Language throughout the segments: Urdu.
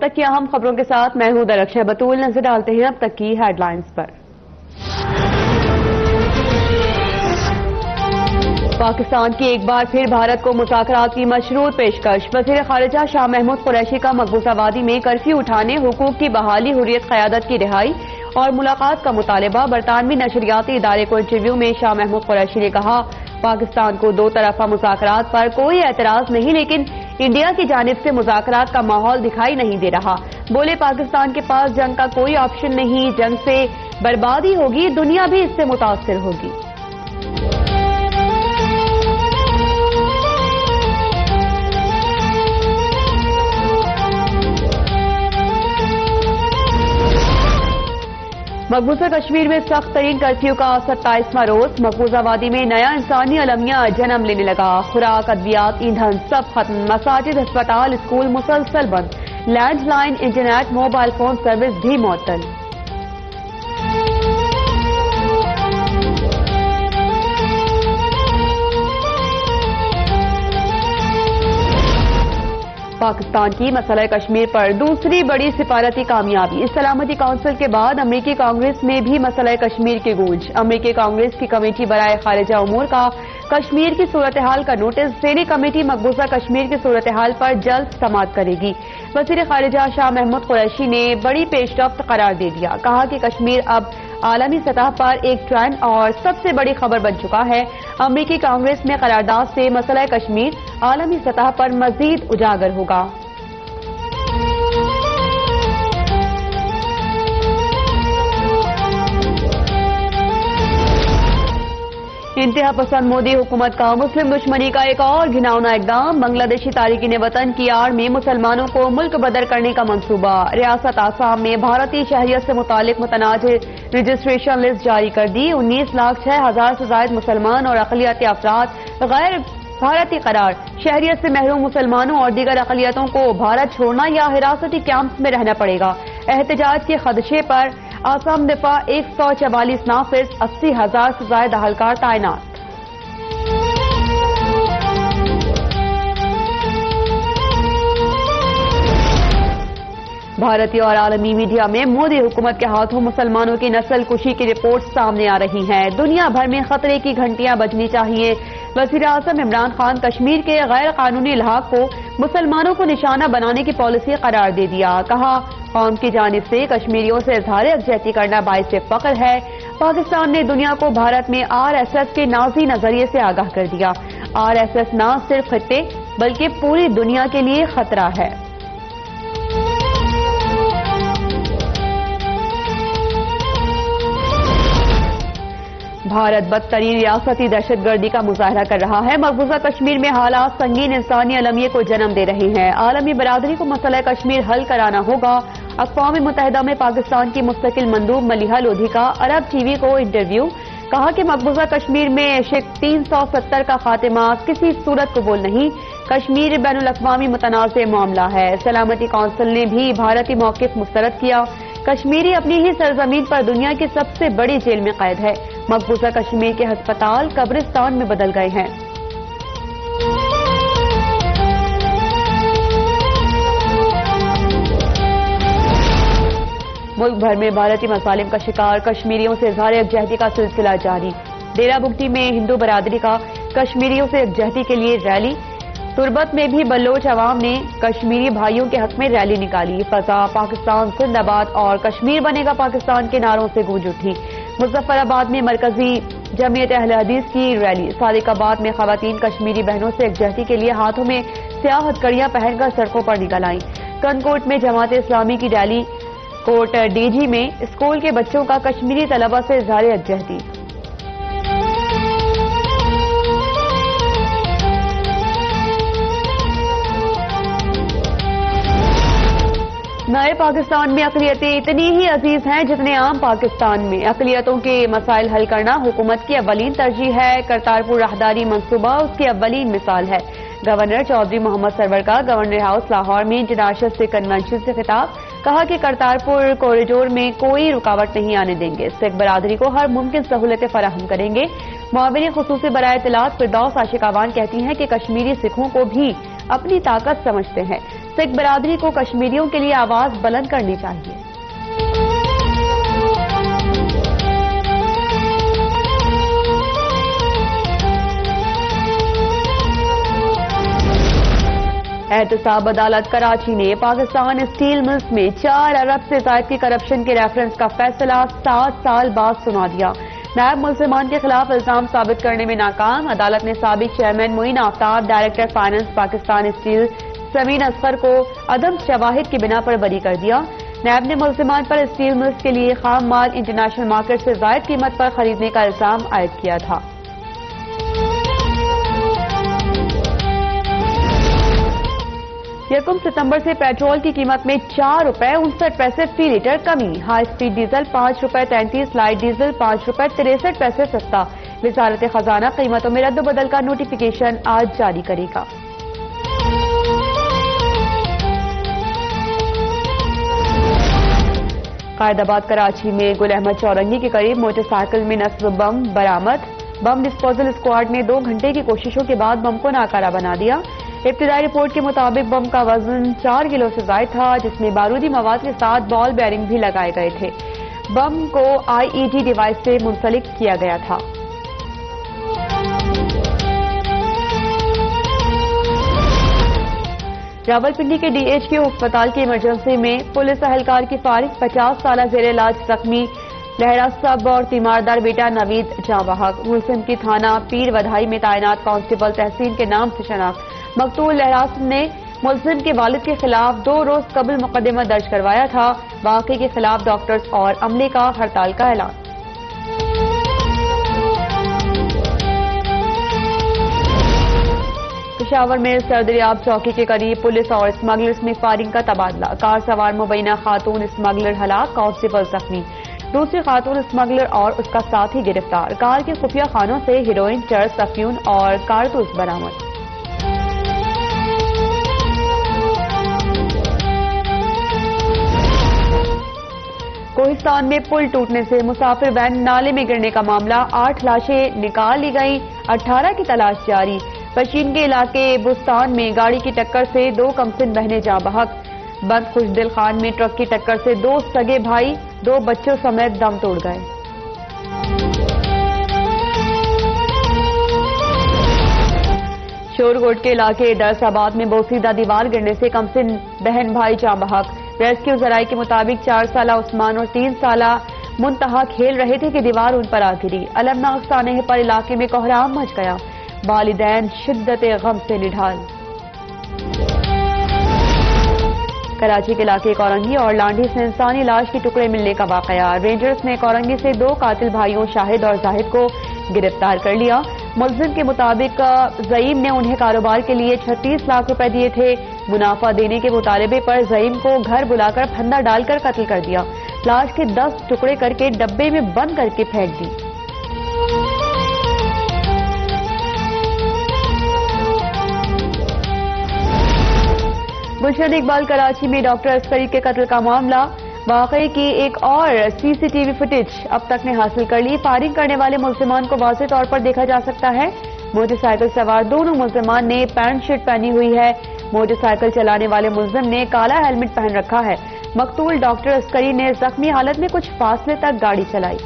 تک کی اہم خبروں کے ساتھ میں ہوں درخشہ بطول. نظر ڈالتے ہیں اب تک کی ہیڈ لائنز پر. پاکستان کی ایک بار پھر بھارت کو مذاکرات کی مشروط پیشکش. وزیر خارجہ شاہ محمود قریشی کا مقبوضہ وادی میں کرفیو اٹھانے، حقوق کی بحالی، حریت قیادت کی رہائی اور ملاقات کا مطالبہ. برطانوی نشریاتی ادارے کو انٹرویو میں شاہ محمود قریشی نے کہا، پاکستان کو دو طرفہ مذاکرات پر کوئی اعتراض نہیں، لیکن انڈیا کی جانب سے مذاکرات کا ماحول دکھائی نہیں دے رہا. بولے، پاکستان کے پاس جنگ کا کوئی آپشن نہیں، جنگ سے بربادی ہوگی، دنیا بھی اس سے متاثر ہوگی. مقبوضہ کشمیر میں سخت ترین کرفیو کا 27واں روز. مقبوضہ وادی میں نیا انسانی المیہ جنم لینے لگا. خوراک، ادویات، ایندھن سب ختم. مساجد، ہسپتال، اسکول مسلسل بند. Landline, internet, mobile phone service بھی معطل. پاکستان کی مسئلہ کشمیر پر دوسری بڑی سفارتی کامیابی. سلامتی کونسل کے بعد امریکی کانگریس میں بھی مسئلہ کشمیر کی گونج. امریکی کانگریس کی کمیٹی برائے خارجہ امور کا کشمیر کی صورتحال کا نوٹس. ذیلی کمیٹی مقبوضہ کشمیر کی صورتحال پر جلد سماعت کرے گی. وزیر خارجہ شاہ محمود قریشی نے بڑی پیش رفت قرار دے دیا. کہا کہ کشمیر اب عالمی سطح پر ایک ٹرینڈ اور سب سے بڑی خبر بن چکا ہے. امریکی کانگریس میں قرارداد سے مسئلہ کشمیر عالمی سطح پر مزید اجاگر ہوگا. انتہا پسند مودی حکومت کا مسلم دشمنی کا ایک اور گھناؤنا اقدام. بنگلہ دیشی تارکین وطن کی آڑ میں مسلمانوں کو ملک بدر کرنے کا منصوبہ. ریاست آسام میں بھارتی شہریت سے متعلق متنازع رجسٹریشن لسٹ جاری کر دی. 19,06,000 سے زائد مسلمان اور اقلیتی افراد غیر بھارتی قرار. شہریت سے محروم مسلمانوں اور دیگر اقلیتوں کو بھارت چھوڑنا یا حراستی کیمپس میں رہنا پڑے گا. احتجاج کے خدشے پر آسام دفاع 144 نافذ، 80,000 سے زائد اہلکار تعینات. بھارتی اور عالمی میڈیا میں مودی حکومت کے ہاتھوں مسلمانوں کی نسل کشی کی رپورٹ سامنے آ رہی ہیں. دنیا بھر میں خطرے کی گھنٹیاں بجنی چاہیے. وزیر اعظم عمران خان کشمیر کے غیر قانونی الحاق کو مسلمانوں کو نشانہ بنانے کی پالیسی قرار دے دیا. کہا، قوم کی جانب سے کشمیریوں سے اظہار یکجہتی کرنا باعث فخر ہے. پاکستان نے دنیا کو بھارت میں RSS کے نازی نظریے سے آگاہ کر دیا. RSS نہ صرف خطے بلکہ پوری دنیا کے لیے خطرہ ہے. بھارت بدترین ریاستی دہشت گردی کا مظاہرہ کر رہا ہے. مقبوضہ کشمیر میں حالات سنگین انسانی المیہ کو جنم دے رہے ہیں. عالمی برادری کو مسئلہ کشمیر حل کرانا ہوگا. اقوام متحدہ میں پاکستان کی مستقل مندوب ملیحہ لودھی کا عرب TV کو انٹرویو. کہا کہ مقبوضہ کشمیر میں شق 370 کا خاتمہ کسی صورت قبول نہیں. کشمیر بین الاقوامی متنازع معاملہ ہے. سلامتی کونسل نے بھی بھارتی موقف مسترد کیا. کشمیری اپنی ہی سرزمین پر دنیا کی سب سے بڑی جیل میں قید ہے. مقبوضہ کشمیر کے ہسپتال قبرستان میں بدل گئے ہیں. ملک بھر میں بھارتی مظالم کا شکار کشمیریوں سے اظہار یکجہتی کا سلسلہ جاری. ڈیرہ بگٹی میں ہندو برادری کا کشمیریوں سے یکجہتی کے لیے ریلی. تربت میں بھی بلوچ عوام نے کشمیری بھائیوں کے حق میں ریلی نکالی. فضا پاکستان زندہ باد اور کشمیر بنے گا پاکستان کے نعروں سے گونج اٹھی. مظفر آباد میں مرکزی جمعیت اہل حدیث کی ریلی. صادق آباد میں خواتین کشمیری بہنوں سے یکجہتی کے لیے ہاتھوں میں سیاہ ہتھکڑیاں پہن کر سڑکوں پر نکل آئیں. کنکوٹ میں جماعت اسلامی کی ریلی. کوٹ DG میں اسکول کے بچوں کا کشمیری طلبہ سے اظہار یکجہتی. نئے پاکستان میں اقلیتیں اتنی ہی عزیز ہیں جتنے عام پاکستان میں. اقلیتوں کے مسائل حل کرنا حکومت کی اولین ترجیح ہے. کرتارپور راہداری منصوبہ اس کی اولین مثال ہے. گورنر چودھری محمد سرور کا گورنر ہاؤس لاہور میں انٹرنیشنل سکھ کنونشن سے خطاب، کہا کہ کرتارپور کوریڈور میں کوئی رکاوٹ نہیں آنے دیں گے، سکھ برادری کو ہر ممکن سہولتیں فراہم کریں گے۔ معاون خصوصی برائے اطلاعات فردوس عاشق آوان کہتی ہیں کہ کشمیری سکھوں کو بھی اپنی طاقت سمجھتے ہیں، سکھ برادری کو کشمیریوں کے لیے آواز بلند کرنی چاہیے۔ احتساب عدالت کراچی نے پاکستان اسٹیل ملز میں 4 ارب سے زائد کی کرپشن کے ریفرنس کا فیصلہ 7 سال بعد سنا دیا۔ نائب ملزمان کے خلاف الزام ثابت کرنے میں ناکام، عدالت نے سابق chairman Moin Aftab, director finance Pakistan steel Sameen Asghar کو عدم شواہد کی بنا پر بری کر دیا۔ نیب نے ملزمان پر اسٹیل ملز کے لیے خام مال انٹرنیشنل مارکیٹ سے زائد قیمت پر خریدنے کا الزام عائد کیا تھا۔ 1 ستمبر سے پیٹرول کی قیمت میں 4 روپے 59 پیسے فی لیٹر کمی، ہائی اسپیڈ ڈیزل 5 روپے 33، لائٹ ڈیزل 5 روپے 63 پیسے سستا۔ وزارت خزانہ قیمتوں میں رد و بدل کا نوٹیفیکیشن آج جاری کرے گا۔ قائد آباد کراچی میں گل احمد چورنگی کے قریب موٹر سائیکل میں نصب بم برآمد، بم ڈسپوزل اسکواڈ نے 2 گھنٹے کی کوششوں کے بعد بم کو ناکارہ بنا دیا۔ ابتدائی رپورٹ کے مطابق بم کا وزن 4 کلو سے زائد تھا، جس میں بارودی مواد کے ساتھ بال بیئرنگ بھی لگائے گئے تھے۔ بم کو آئی ای ڈی ڈیوائس سے منسلک کیا گیا تھا۔ راولپنڈی کے ڈی ایچ کیو ہسپتال کی ایمرجنسی میں پولیس اہلکار کی فارغ 50 سالہ زیر علاج زخمی لہرا سب اور تیماردار بیٹا نوید جاں بحق، ملزم کی تھانہ پیر ودھائی میں تعینات کانسٹیبل تحسین کے نام سے شناخت۔ مقتول لہراسب نے ملزم کے والد کے خلاف 2 روز قبل مقدمہ درج کروایا تھا۔ واقعے کے خلاف ڈاکٹرز اور عملے کا ہڑتال کا اعلان۔ پشاور میں سردریاب چوکی کے قریب پولیس اور اسمگلرز میں فائرنگ کا تبادلہ، کار سوار مبینہ خاتون اسمگلر ہلاک، کانسٹیبل زخمی، دوسری خاتون اسمگلر اور اس کا ساتھی گرفتار۔ کار کے خفیہ خانوں سے ہیروئن، چرس، افیون اور کارتوس برآمد۔ کوہستان میں پل ٹوٹنے سے مسافر وین نالے میں گرنے کا معاملہ، 8 لاشیں نکال لی گئیں، 18 کی تلاش جاری۔ پشین کے علاقے بستان میں گاڑی کی ٹکر سے 2 کمسن بہنیں جاں بحق۔ بند خوشدل خان میں ٹرک کی ٹکر سے 2 سگے بھائی 2 بچوں سمیت دم توڑ گئے۔ شورگوٹ کے علاقے درس آباد میں بوسیدہ دیوار گرنے سے کمسن بہن بھائی جاں بحق۔ ریسکیو ذرائع کے مطابق 4 سالہ عثمان اور 3 سالہ منتہا کھیل رہے تھے کہ دیوار ان پر آ گری۔ المناک سانحے پر علاقے میں کوہرام مچ گیا، والدین شدت غم سے نڈھال۔ کراچی کے علاقے کورنگی اور لانڈھی سے انسانی لاش کے ٹکڑے ملنے کا واقعہ، رینجرز نے کورنگی سے 2 قاتل بھائیوں شاہد اور زاہد کو گرفتار کر لیا۔ ملزم کے مطابق زعیم نے انہیں کاروبار کے لیے 36 لاکھ روپے دیے تھے۔ منافع دینے کے مطالبے پر زعیم کو گھر بلا کر پھندا ڈال کر قتل کر دیا، لاش کے 10 ٹکڑے کر کے ڈبے میں بند کر کے پھینک دی۔ گلشن اقبال کراچی میں ڈاکٹر عسکری کے قتل کا معاملہ، واقعے کی ایک اور سی سی ٹی وی فوٹیج اب تک نے حاصل کر لی۔ فائرنگ کرنے والے ملزمان کو واضح طور پر دیکھا جا سکتا ہے۔ موٹر سائیکل سوار دونوں ملزمان نے پینٹ شرٹ پہنی ہوئی ہے۔ موٹر سائیکل چلانے والے ملزم نے کالا ہیلمٹ پہن رکھا ہے۔ مقتول ڈاکٹر عسکری نے زخمی حالت میں کچھ فاصلے تک گاڑی چلائی۔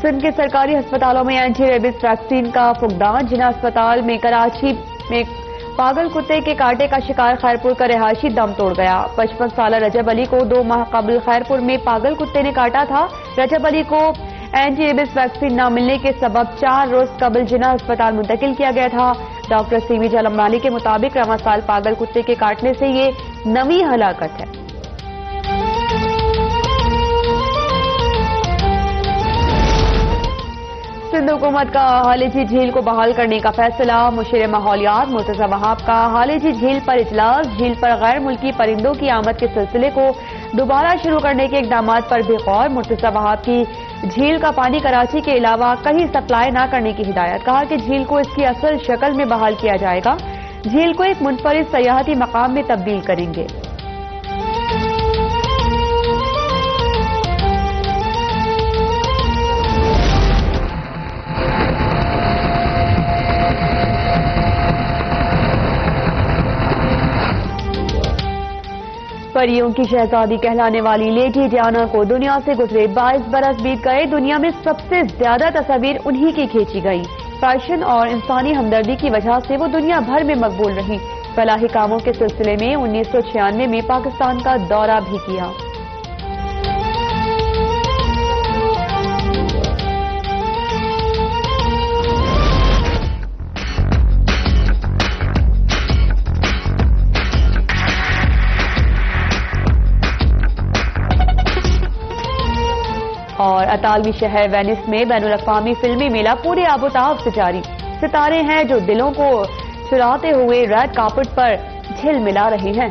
سندھ کے سرکاری ہسپتالوں میں اینٹی ریبیز ویکسین کا فقدان، جناح اسپتال میں کراچی میں پاگل کتے کے کاٹے کا شکار خیرپور کا رہائشی دم توڑ گیا۔ 55 سالہ رجب علی کو 2 ماہ قبل خیرپور میں پاگل کتے نے کاٹا تھا۔ رجب علی کو اینٹی ریبیز ویکسین نہ ملنے کے سبب 4 روز قبل جناح اسپتال منتقل کیا گیا تھا۔ ڈاکٹر سی وی جلمالی کے مطابق رواں سال پاگل کتے کے کاٹنے سے یہ 9ویں ہلاکت ہے۔ سندھ حکومت کا ہالیجی جھیل کو بحال کرنے کا فیصلہ، مشیر ماحولیات مرتضی وہاب کا ہالیجی جھیل پر اجلاس، جھیل پر غیر ملکی پرندوں کی آمد کے سلسلے کو دوبارہ شروع کرنے کے اقدامات پر بھی غور. مرتضی وہاب کی جھیل کا پانی کراچی کے علاوہ کہیں سپلائی نہ کرنے کی ہدایت. کہا کہ جھیل کو اس کی اصل شکل میں بحال کیا جائے گا. جھیل کو ایک منفرد سیاحتی مقام میں تبدیل کریں گے. پریوں کی شہزادی کہلانے والی لیڈی ڈیانا کو دنیا سے گزرے 22 برس بیت گئے. دنیا میں سب سے زیادہ تصاویر انہی کی کھینچی گئی. فیشن اور انسانی ہمدردی کی وجہ سے وہ دنیا بھر میں مقبول رہی. فلاحی کاموں کے سلسلے میں 1996 میں پاکستان کا دورہ بھی کیا. اور اطالوی شہر وینس میں بین الاقوامی فلمی میلہ پورے آب و تاب سے جاری. ستارے ہیں جو دلوں کو چراتے ہوئے ریڈ کارپٹ پر جھل ملا رہے ہیں.